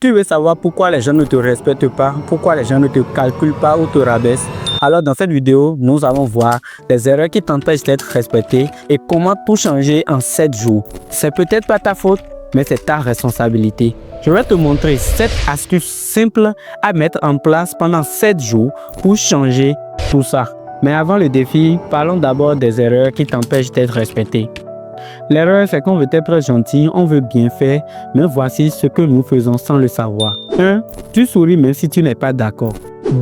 Tu veux savoir pourquoi les gens ne te respectent pas, pourquoi les gens ne te calculent pas ou te rabaissent? Alors dans cette vidéo, nous allons voir les erreurs qui t'empêchent d'être respecté et comment tout changer en 7 jours. C'est peut-être pas ta faute, mais c'est ta responsabilité. Je vais te montrer 7 astuces simples à mettre en place pendant 7 jours pour changer tout ça. Mais avant le défi, parlons d'abord des erreurs qui t'empêchent d'être respecté. L'erreur, c'est qu'on veut être gentil, on veut bien faire, mais voici ce que nous faisons sans le savoir. 1. Tu souris même si tu n'es pas d'accord.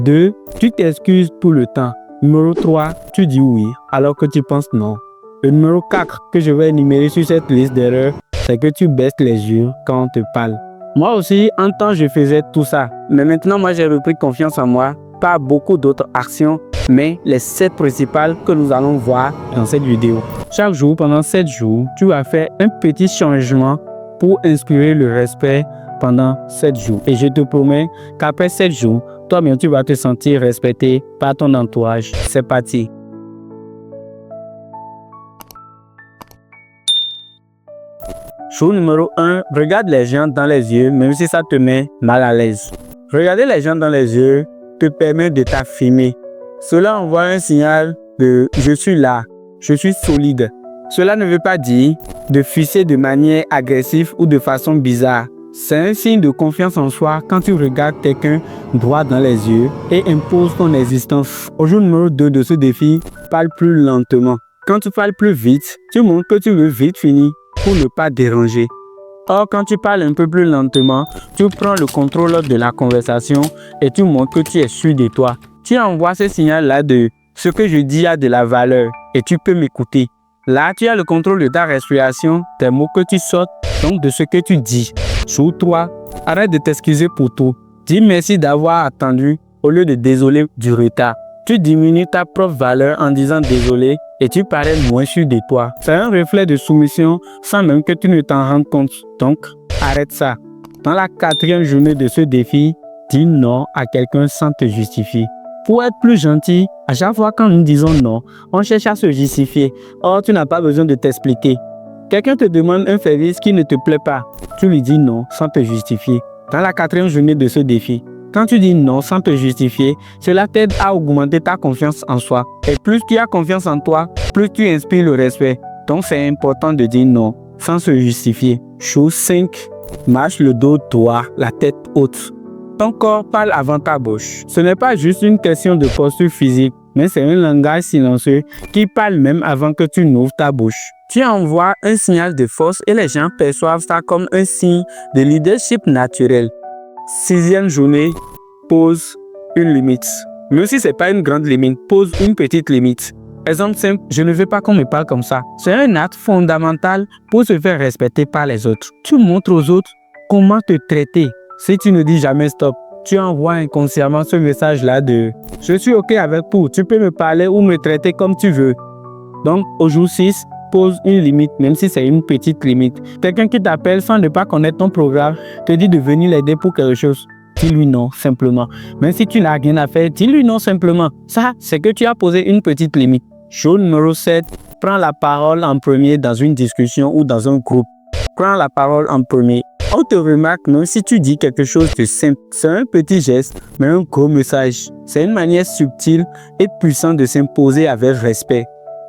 2. Tu t'excuses tout le temps. Numéro 3. Tu dis oui alors que tu penses non. Le numéro 4 que je vais énumérer sur cette liste d'erreurs, c'est que tu baisses les yeux quand on te parle. Moi aussi, en temps, je faisais tout ça. Mais maintenant, moi, j'ai repris confiance en moi. Pas beaucoup d'autres actions, mais les 7 principales que nous allons voir dans cette vidéo. Chaque jour, pendant 7 jours, tu vas faire un petit changement pour inspirer le respect pendant 7 jours. Et je te promets qu'après 7 jours, toi-même, tu vas te sentir respecté par ton entourage. C'est parti. Jour numéro 1, regarde les gens dans les yeux, même si ça te met mal à l'aise. Regarder les gens dans les yeux te permet de t'affirmer. Cela envoie un signal de « je suis là, je suis solide ». Cela ne veut pas dire de fuir de manière agressive ou de façon bizarre. C'est un signe de confiance en soi quand tu regardes quelqu'un droit dans les yeux et imposes ton existence. Au jour numéro 2 de ce défi, parle plus lentement. Quand tu parles plus vite, tu montres que tu veux vite finir pour ne pas déranger. Or, quand tu parles un peu plus lentement, tu prends le contrôle de la conversation et tu montres que tu es sûr de toi. Tu envoies ce signal-là de « ce que je dis a de la valeur et tu peux m'écouter ». Là, tu as le contrôle de ta respiration, des mots que tu sortes, donc de ce que tu dis. Jour 3, arrête de t'excuser pour tout. Dis merci d'avoir attendu au lieu de désolé du retard. Tu diminues ta propre valeur en disant désolé et tu parais moins sûr de toi. C'est un reflet de soumission sans même que tu ne t'en rendes compte. Donc, arrête ça. Dans la 4e journée de ce défi, dis non à quelqu'un sans te justifier. Pour être plus gentil, à chaque fois quand nous disons non, on cherche à se justifier. Or, tu n'as pas besoin de t'expliquer. Quelqu'un te demande un service qui ne te plaît pas. Tu lui dis non sans te justifier. Dans la 4e journée de ce défi, quand tu dis non sans te justifier, cela t'aide à augmenter ta confiance en soi. Et plus tu as confiance en toi, plus tu inspires le respect. Donc c'est important de dire non sans se justifier. Chose 5. Marche le dos droit, la tête haute. Ton corps parle avant ta bouche. Ce n'est pas juste une question de posture physique, mais c'est un langage silencieux qui parle même avant que tu n'ouvres ta bouche. Tu envoies un signal de force et les gens perçoivent ça comme un signe de leadership naturel. 6e journée, pose une limite. Même si ce n'est pas une grande limite, pose une petite limite. Exemple simple, je ne veux pas qu'on me parle comme ça. C'est un acte fondamental pour se faire respecter par les autres. Tu montres aux autres comment te traiter. Si tu ne dis jamais stop, tu envoies inconsciemment ce message-là de « je suis OK avec tout, tu peux me parler ou me traiter comme tu veux ». Donc, au jour 6, pose une limite, même si c'est une petite limite. Quelqu'un qui t'appelle sans ne pas connaître ton programme, te dit de venir l'aider pour quelque chose. Dis-lui non, simplement. Même si tu n'as rien à faire, dis-lui non, simplement. Ça, c'est que tu as posé une petite limite. Jour numéro 7, prends la parole en premier dans une discussion ou dans un groupe. Prends la parole en premier. On te remarque même si tu dis quelque chose de simple. C'est un petit geste, mais un gros message. C'est une manière subtile et puissante de s'imposer avec respect.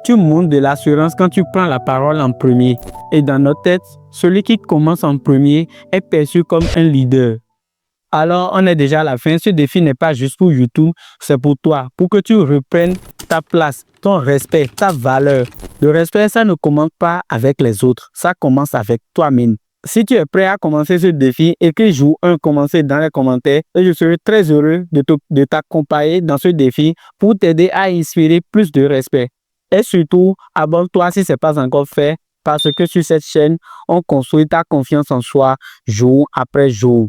Tu montres de l'assurance quand tu prends la parole en premier. Et dans notre tête, celui qui commence en premier est perçu comme un leader. Alors, on est déjà à la fin. Ce défi n'est pas juste pour YouTube, c'est pour toi. Pour que tu reprennes ta place, ton respect, ta valeur. Le respect, ça ne commence pas avec les autres. Ça commence avec toi-même. Si tu es prêt à commencer ce défi, écris jour 1 commencer dans les commentaires et je serai très heureux de t'accompagner dans ce défi pour t'aider à inspirer plus de respect. Et surtout, abonne-toi si ce n'est pas encore fait parce que sur cette chaîne, on construit ta confiance en soi jour après jour.